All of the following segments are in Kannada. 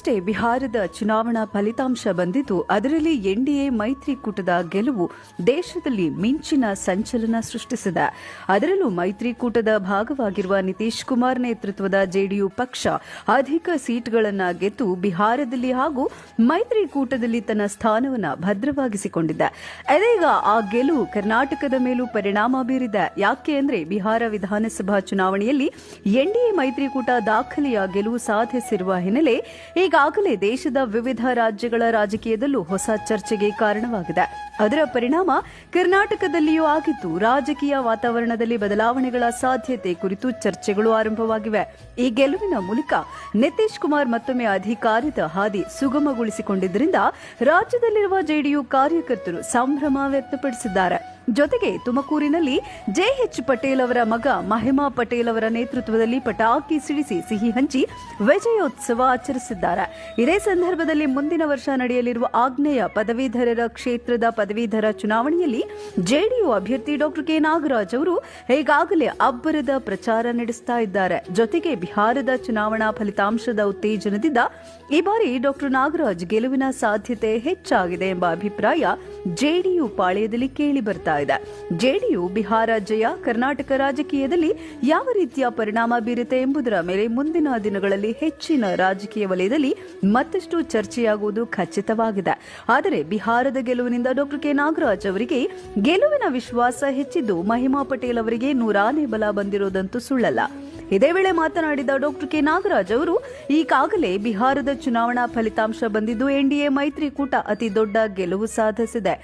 ಈಗಷ್ಟೇ ಬಿಹಾರದ ಚುನಾವಣಾ ಫಲಿತಾಂಶ ಬಂದಿದ್ದು, ಅದರಲ್ಲಿ ಎನ್ಡಿಎ ಮೈತ್ರಿಕೂಟದ ಗೆಲುವು ದೇಶದಲ್ಲಿ ಮಿಂಚಿನ ಸಂಚಲನ ಸೃಷ್ಟಿಸಿದೆ. ಅದರಲ್ಲೂ ಮೈತ್ರಿಕೂಟದ ಭಾಗವಾಗಿರುವ ನಿತೀಶ್ ಕುಮಾರ್ ನೇತೃತ್ವದ ಜೆಡಿಯು ಪಕ್ಷ ಅಧಿಕ ಸೀಟ್ಗಳನ್ನು ಗೆದ್ದು ಬಿಹಾರದಲ್ಲಿ ಹಾಗೂ ಮೈತ್ರಿಕೂಟದಲ್ಲಿ ತನ್ನ ಸ್ಥಾನವನ್ನು ಭದ್ರವಾಗಿಸಿಕೊಂಡಿದೆ. ಇದೀಗ ಆ ಗೆಲುವು ಕರ್ನಾಟಕದ ಮೇಲೂ ಪರಿಣಾಮ ಬೀರಿದೆ. ಯಾಕೆ ಅಂದ್ರೆ ಬಿಹಾರ ವಿಧಾನಸಭಾ ಚುನಾವಣೆಯಲ್ಲಿ ಎನ್ಡಿಎ ಮೈತ್ರಿಕೂಟ ದಾಖಲೆಯ ಗೆಲುವು ಸಾಧಿಸಿರುವ ಹಿನ್ನೆಲೆ ಈಗಾಗಲೇ ದೇಶದ ವಿವಿಧ ರಾಜ್ಯಗಳ ರಾಜಕೀಯದಲ್ಲೂ ಹೊಸ ಚರ್ಚೆಗೆ ಕಾರಣವಾಗಿದೆ. ಅದರ ಪರಿಣಾಮ ಕರ್ನಾಟಕದಲ್ಲಿಯೂ ಆಗಿದ್ದು, ರಾಜಕೀಯ ವಾತಾವರಣದಲ್ಲಿ ಬದಲಾವಣೆಗಳ ಸಾಧ್ಯತೆ ಕುರಿತು ಚರ್ಚೆಗಳು ಆರಂಭವಾಗಿವೆ. ಈ ಗೆಲುವಿನ ಮೂಲಕ ನಿತೀಶ್ ಕುಮಾರ್ ಮತ್ತೊಮ್ಮೆ ಅಧಿಕಾರದ ಹಾದಿ ಸುಗಮಗೊಳಿಸಿಕೊಂಡಿದ್ದರಿಂದ ರಾಜ್ಯದಲ್ಲಿರುವ ಜೆಡಿಯು ಕಾರ್ಯಕರ್ತರು ಸಂಭ್ರಮ ವ್ಯಕ್ತಪಡಿಸಿದ್ದಾರೆ. ಜೊತೆಗೆ ತುಮಕೂರಿನಲ್ಲಿ ಜೆಎಚ್ ಪಟೇಲ್ ಅವರ ಮಗ ಮಹಿಮಾ ಪಟೇಲ್ ಅವರ ನೇತೃತ್ವದಲ್ಲಿ ಪಟಾಕಿ ಸಿಡಿಸಿ ಸಿಹಿ ಹಂಚಿ ವಿಜಯೋತ್ಸವ ಆಚರಿಸಿದ್ದಾರೆ. ಇದೇ ಸಂದರ್ಭದಲ್ಲಿ ಮುಂದಿನ ವರ್ಷ ನಡೆಯಲಿರುವ ಆಗ್ನೇಯ ಪದವೀಧರರ ಕ್ಷೇತ್ರದ ಪದವೀಧರ ಚುನಾವಣೆಯಲ್ಲಿ ಜೆಡಿಯು ಅಭ್ಯರ್ಥಿ ಡಾ ಕೆ ನಾಗರಾಜ್ ಅವರು ಈಗಾಗಲೇ ಅಬ್ಬರದ ಪ್ರಚಾರ ನಡೆಸ್ತಾ ಇದ್ದಾರೆ. ಜೊತೆಗೆ ಬಿಹಾರದ ಚುನಾವಣಾ ಫಲಿತಾಂಶದ ಉತ್ತೇಜನದಿಂದ ಈ ಬಾರಿ ಡಾ ನಾಗರಾಜ್ ಗೆಲುವಿನ ಸಾಧ್ಯತೆ ಹೆಚ್ಚಾಗಿದೆ ಎಂಬ ಅಭಿಪ್ರಾಯ ಜೆಡಿಯು ಪಾಳೆಯದಲ್ಲಿ ಕೇಳಿ ಬರ್ತಾ ಇದೆ. ಜೆಡಿಯು ಬಿಹಾರ ಜಯ ಕರ್ನಾಟಕ ರಾಜಕೀಯದಲ್ಲಿ ಯಾವ ರೀತಿಯ ಪರಿಣಾಮ ಬೀರುತ್ತೆ ಎಂಬುದರ ಮೇಲೆ ಮುಂದಿನ ದಿನಗಳಲ್ಲಿ ಹೆಚ್ಚಿನ ರಾಜಕೀಯ ವಲಯದಲ್ಲಿ ಮತ್ತಷ್ಟು ಚರ್ಚೆಯಾಗುವುದು ಖಚಿತವಾಗಿದೆ. ಆದರೆ ಬಿಹಾರದ ಗೆಲುವಿನಿಂದ ಡಾ ಕೆ ನಾಗರಾಜ್ ಅವರಿಗೆ ಗೆಲುವಿನ ವಿಶ್ವಾಸ ಹೆಚ್ಚಿದ್ದು, ಮಹಿಮಾ ಪಟೇಲ್ ಅವರಿಗೆ ನೂರಾನೇ ಬಲ ಬಂದಿರೋದಂತೂ ಸುಳ್ಳಲ್ಲ. ಇದೇ ವೇಳೆ ಮಾತನಾಡಿದ ಡಾ ಕೆ ನಾಗರಾಜ್ ಅವರು, ಈಗಾಗಲೇ ಬಿಹಾರದ ಚುನಾವಣಾ ಫಲಿತಾಂಶ ಬಂದಿದ್ದು ಎನ್ಡಿಎ ಮೈತ್ರಿಕೂಟ ಅತಿ ದೊಡ್ಡ ಗೆಲುವು ಸಾಧಿಸಿದೆ.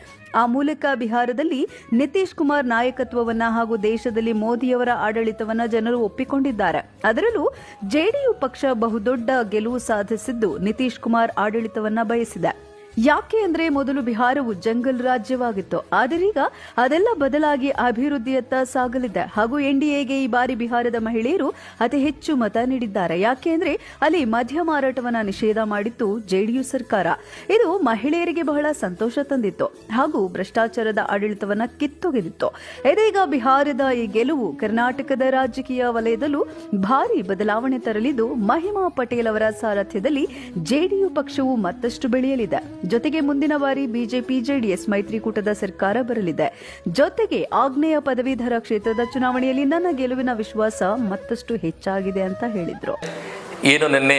ಆ ಮೂಲಕ ಬಿಹಾರದಲ್ಲಿ ನಿತೀಶ್ ಕುಮಾರ್ ನಾಯಕತ್ವವನ್ನ ಹಾಗೂ ದೇಶದಲ್ಲಿ ಮೋದಿಯವರ ಆಡಳಿತವನ್ನ ಜನರು ಒಪ್ಪಿಕೊಂಡಿದ್ದಾರೆ. ಅದರಲ್ಲೂ ಜೆಡಿಯು ಪಕ್ಷ ಬಹುದೊಡ್ಡ ಗೆಲುವು ಸಾಧಿಸಿದ್ದು ನಿತೀಶ್ ಕುಮಾರ್ ಆಡಳಿತವನ್ನ ಬಯಸಿದೆ. ಯಾಕೆ ಅಂದ್ರೆ ಮೊದಲು ಬಿಹಾರವು ಜಂಗಲ್ ರಾಜ್ಯವಾಗಿತ್ತು, ಆದರೀಗ ಅದೆಲ್ಲ ಬದಲಾಗಿ ಅಭಿವೃದ್ಧಿಯತ್ತ ಸಾಗಲಿದೆ. ಹಾಗೂ ಎನ್ಡಿಎಗೆ ಈ ಬಾರಿ ಬಿಹಾರದ ಮಹಿಳೆಯರು ಅತಿ ಹೆಚ್ಚು ಮತ ನೀಡಿದ್ದಾರೆ. ಯಾಕೆ ಅಂದ್ರೆ ಅಲ್ಲಿ ಮದ್ಯ ಮಾರಾಟವನ್ನ ನಿಷೇಧ ಮಾಡಿತ್ತು ಜೆಡಿಯು ಸರ್ಕಾರ. ಇದು ಮಹಿಳೆಯರಿಗೆ ಬಹಳ ಸಂತೋಷ ತಂದಿತ್ತು ಹಾಗೂ ಭ್ರಷ್ಟಾಚಾರದ ಆಡಳಿತವನ್ನ ಕಿತ್ತೊಗೆದಿತ್ತು. ಇದೀಗ ಬಿಹಾರದ ಈ ಗೆಲುವು ಕರ್ನಾಟಕದ ರಾಜಕೀಯ ವಲಯದಲ್ಲೂ ಭಾರಿ ಬದಲಾವಣೆ ತರಲಿದ್ದು, ಮಹಿಮಾ ಪಟೇಲ್ ಅವರ ಸಾರಥ್ಯದಲ್ಲಿ ಜೆಡಿಯು ಪಕ್ಷವು ಮತ್ತಷ್ಟು ಬೆಳೆಯಲಿದೆ. ಜೊತೆಗೆ ಮುಂದಿನ ಬಾರಿ ಬಿಜೆಪಿ ಜೆಡಿಎಸ್ ಮೈತ್ರಿಕೂಟದ ಸರ್ಕಾರ ಬರಲಿದೆ. ಜೊತೆಗೆ ಆಗ್ನೇಯ ಪದವೀಧರ ಕ್ಷೇತ್ರದ ಚುನಾವಣೆಯಲ್ಲಿ ನನ್ನ ಗೆಲುವಿನ ವಿಶ್ವಾಸ ಮತ್ತಷ್ಟು ಹೆಚ್ಚಾಗಿದೆ ಅಂತ ಹೇಳಿದ್ರು. ಏನು ನಿನ್ನೆ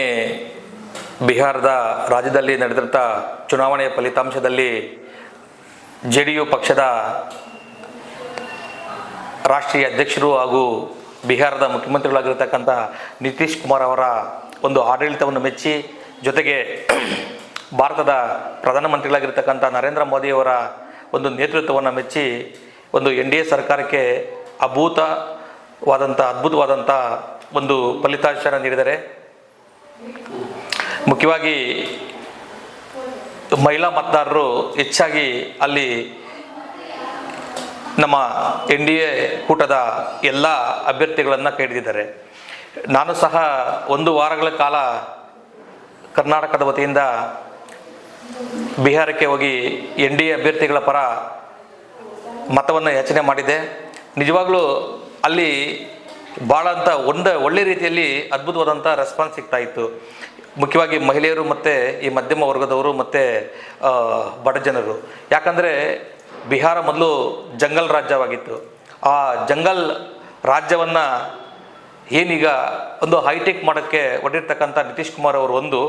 ಬಿಹಾರದ ರಾಜ್ಯದಲ್ಲಿ ನಡೆದಂಥ ಚುನಾವಣೆಯ ಫಲಿತಾಂಶದಲ್ಲಿ ಜೆಡಿಯು ಪಕ್ಷದ ರಾಷ್ಟ್ರೀಯ ಅಧ್ಯಕ್ಷರು ಹಾಗೂ ಬಿಹಾರದ ಮುಖ್ಯಮಂತ್ರಿಗಳಾಗಿರ್ತಕ್ಕಂಥ ನಿತೀಶ್ ಕುಮಾರ್ ಅವರ ಒಂದು ಆಡಳಿತವನ್ನು ಮೆಚ್ಚಿ, ಜೊತೆಗೆ ಭಾರತದ ಪ್ರಧಾನಮಂತ್ರಿಗಳಾಗಿರ್ತಕ್ಕಂಥ ನರೇಂದ್ರ ಮೋದಿಯವರ ಒಂದು ನೇತೃತ್ವವನ್ನು ಮೆಚ್ಚಿ ಒಂದು ಎನ್ಡಿಎ ಸರ್ಕಾರಕ್ಕೆ ಅದ್ಭುತವಾದಂಥ ಒಂದು ಫಲಿತಾಂಶ ನೀಡಿದ್ದಾರೆ. ಮುಖ್ಯವಾಗಿ ಮಹಿಳಾ ಮತದಾರರು ಹೆಚ್ಚಾಗಿ ಅಲ್ಲಿ ನಮ್ಮ ಎನ್ಡಿಎ ಕೂಟದ ಎಲ್ಲ ಅಭ್ಯರ್ಥಿಗಳನ್ನು ಕೈ ಹಿಡಿದಿದ್ದಾರೆ. ನಾನು ಸಹ 1 ವಾರಗಳ ಕಾಲ ಕರ್ನಾಟಕದ ವತಿಯಿಂದ ಬಿಹಾರಕ್ಕೆ ಹೋಗಿ ಎನ್ಡಿಎ ಅಭ್ಯರ್ಥಿಗಳ ಪರ ಮತವನ್ನು ಯಾಚನೆ ಮಾಡಿದೆ. ನಿಜವಾಗ್ಲೂ ಅಲ್ಲಿ ಭಾಳ ಒಳ್ಳೆ ರೀತಿಯಲ್ಲಿ ಅದ್ಭುತವಾದಂಥ ರೆಸ್ಪಾನ್ಸ್ ಸಿಗ್ತಾ ಇತ್ತು. ಮುಖ್ಯವಾಗಿ ಮಹಿಳೆಯರು ಮತ್ತು ಈ ಮಧ್ಯಮ ವರ್ಗದವರು ಮತ್ತು ಬಡ ಜನರು. ಯಾಕಂದರೆ ಬಿಹಾರ ಮೊದಲು ಜಂಗಲ್ ರಾಜ್ಯವಾಗಿತ್ತು. ಆ ಜಂಗಲ್ ರಾಜ್ಯವನ್ನು ಏನೀಗ ಒಂದು ಹೈಟೆಕ್ ಮಾಡೋಕ್ಕೆ ಹೊರಟಿರ್ತಕ್ಕಂಥ ನಿತೀಶ್ ಕುಮಾರ್ ಅವರು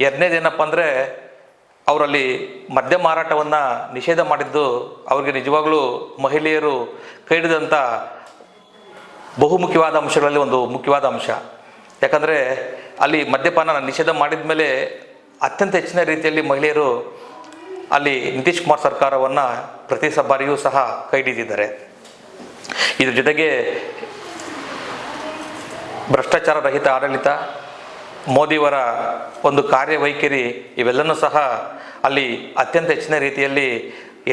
ಎರಡನೇದೇನಪ್ಪ ಅಂದರೆ ಅವರಲ್ಲಿ ಮದ್ಯ ಮಾರಾಟವನ್ನು ನಿಷೇಧ ಮಾಡಿದ್ದು ಅವರಿಗೆ ನಿಜವಾಗ್ಲೂ ಮಹಿಳೆಯರು ಕೈ ಹಿಡಿದಂಥ ಬಹುಮುಖ್ಯವಾದ ಅಂಶಗಳಲ್ಲಿ ಒಂದು ಮುಖ್ಯವಾದ ಅಂಶ. ಯಾಕಂದರೆ ಅಲ್ಲಿ ಮದ್ಯಪಾನ ನಿಷೇಧ ಮಾಡಿದ ಮೇಲೆ ಅತ್ಯಂತ ಹೆಚ್ಚಿನ ರೀತಿಯಲ್ಲಿ ಮಹಿಳೆಯರು ಅಲ್ಲಿ ನಿತೀಶ್ ಕುಮಾರ್ ಸರ್ಕಾರವನ್ನು ಪ್ರತಿ ಬಾರಿಯೂ ಸಹ ಕೈ ಹಿಡಿದಿದ್ದಾರೆ. ಇದ್ರ ಜೊತೆಗೆ ಭ್ರಷ್ಟಾಚಾರ ರಹಿತ ಆಡಳಿತ, ಮೋದಿಯವರ ಒಂದು ಕಾರ್ಯವೈಖರಿ ಇವೆಲ್ಲನೂ ಸಹ ಅಲ್ಲಿ ಅತ್ಯಂತ ಹೆಚ್ಚಿನ ರೀತಿಯಲ್ಲಿ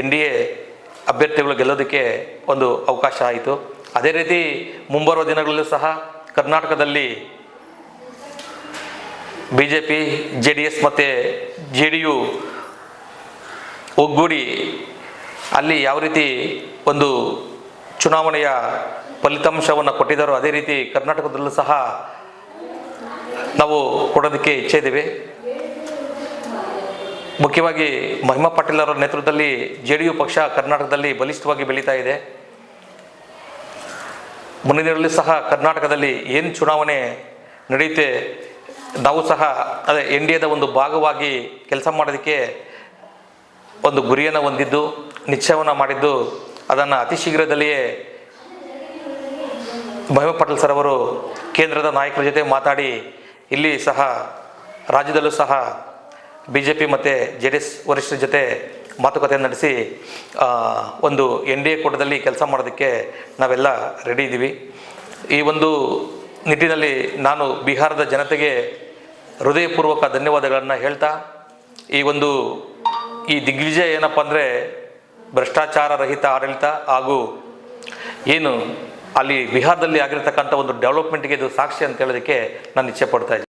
ಎನ್ಡಿಎ ಅಭ್ಯರ್ಥಿಗಳು ಗೆಲ್ಲೋದಕ್ಕೆ ಒಂದು ಅವಕಾಶ ಆಯಿತು. ಅದೇ ರೀತಿ ಮುಂಬರುವ ದಿನಗಳಲ್ಲೂ ಸಹ ಕರ್ನಾಟಕದಲ್ಲಿ ಬಿಜೆಪಿ, ಜೆಡಿಎಸ್ ಮತ್ತು ಜೆಡಿಯು ಒಗ್ಗೂಡಿ ಅಲ್ಲಿ ಯಾವ ರೀತಿ ಒಂದು ಚುನಾವಣೆಯ ಫಲಿತಾಂಶವನ್ನು ಕೊಟ್ಟಿದ್ದಾರೋ ಅದೇ ರೀತಿ ಕರ್ನಾಟಕದಲ್ಲೂ ಸಹ ನಾವು ಕೊಡೋದಕ್ಕೆ ಇಚ್ಛೆ ಇದ್ದೀವಿ. ಮುಖ್ಯವಾಗಿ ಮಹಿಮಾ ಪಾಟೀಲ್ ಅವರ ನೇತೃತ್ವದಲ್ಲಿ JDU ಪಕ್ಷ ಕರ್ನಾಟಕದಲ್ಲಿ ಬಲಿಷ್ಠವಾಗಿ ಬೆಳೀತಾ ಇದೆ. ಮುಂದಿನರಲ್ಲಿ ಸಹ ಕರ್ನಾಟಕದಲ್ಲಿ ಏನು ಚುನಾವಣೆ ನಡೆಯುತ್ತೆ, ನಾವು ಸಹ ಅದೇ NDAದ ಒಂದು ಭಾಗವಾಗಿ ಕೆಲಸ ಮಾಡೋದಕ್ಕೆ ಒಂದು ಗುರಿಯನ್ನು ಹೊಂದಿದ್ದು, ನಿಶ್ಚಯವನ್ನು ಮಾಡಿದ್ದು, ಅದನ್ನು ಅತಿ ಶೀಘ್ರದಲ್ಲಿಯೇ ಮಹಿಮಾ ಪಾಟೀಲ್ ಸರ್ ಅವರು ಕೇಂದ್ರದ ನಾಯಕರ ಜೊತೆ ಮಾತಾಡಿ ಇಲ್ಲಿ ಸಹ ರಾಜ್ಯದಲ್ಲೂ ಸಹ BJP ಮತ್ತು JDS ವರಿಷ್ಠರ ಜೊತೆ ಮಾತುಕತೆ ನಡೆಸಿ ಒಂದು NDA ಕೂಟದಲ್ಲಿ ಕೆಲಸ ಮಾಡೋದಕ್ಕೆ ನಾವೆಲ್ಲ ರೆಡಿ ಇದ್ದೀವಿ. ಈ ಒಂದು ನಿಟ್ಟಿನಲ್ಲಿ ನಾನು ಬಿಹಾರದ ಜನತೆಗೆ ಹೃದಯಪೂರ್ವಕ ಧನ್ಯವಾದಗಳನ್ನು ಹೇಳ್ತಾ, ಈ ದಿಗ್ವಿಜಯ ಏನಪ್ಪ ಅಂದರೆ ಭ್ರಷ್ಟಾಚಾರ ರಹಿತ ಆಡಳಿತ ಹಾಗೂ ಏನು ಅಲ್ಲಿ ಬಿಹಾರದಲ್ಲಿ ಆಗಿರ್ತಕ್ಕಂಥ ಒಂದು ಡೆವಲಪ್ಮೆಂಟ್ಗೆ ಇದು ಸಾಕ್ಷಿ ಅಂತ ಹೇಳೋದಕ್ಕೆ ನಾನು ಇಚ್ಛೆ ಪಡ್ತಾ ಇದ್ದೀನಿ.